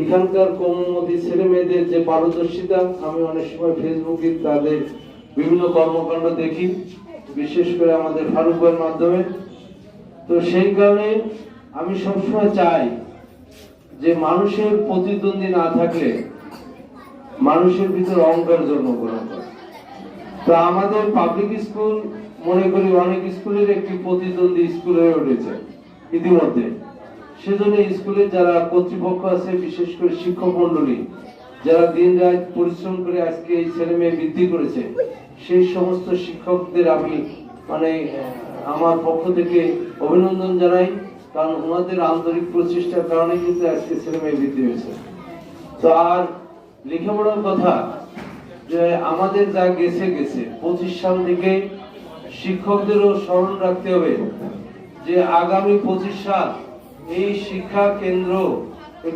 এখানকার কৌমুদি ছেলে মেয়েদের যে পারদর্শিতা, আমি অনেক সময় ফেসবুকে তাদের বিভিন্ন কর্মকাণ্ড দেখি, বিশেষ করে আমাদের ফারুক ভাইয়ের মাধ্যমে। তো সেই কারণে আমি সবসময় চাই যে মানুষের প্রতিদ্বন্দ্বী না থাকলে মানুষের ভিতর অহংকার জন্মগ্রহণ করে। তো আমাদের পাবলিক স্কুল মনে করি অনেক স্কুলের একটি প্রতিদ্বন্দ্বী স্কুল হয়ে উঠেছে ইতিমধ্যে। সেজন্য স্কুলের যারা কর্তৃপক্ষ আছে, বিশেষ করে শিক্ষক মন্ডলী যারা দিন রাত পরিশ্রম করে আজকে এই ছেলে মেয়ে বৃদ্ধি করেছে, সেই সমস্ত শিক্ষকদের আমি আমার পক্ষ থেকে অভিনন্দন জানাই, কারণ ওনাদের আন্তরিক প্রচেষ্টার কারণে কিন্তু আজকে ছেলে মেয়ে বৃদ্ধি হয়েছে। তো আর লেখাপড়ার কথা যে আমাদের যা গেছে 25 সাল থেকে শিক্ষকদেরও স্মরণ রাখতে হবে যে আগামী 25 সাল এই শিক্ষা কেন্দ্র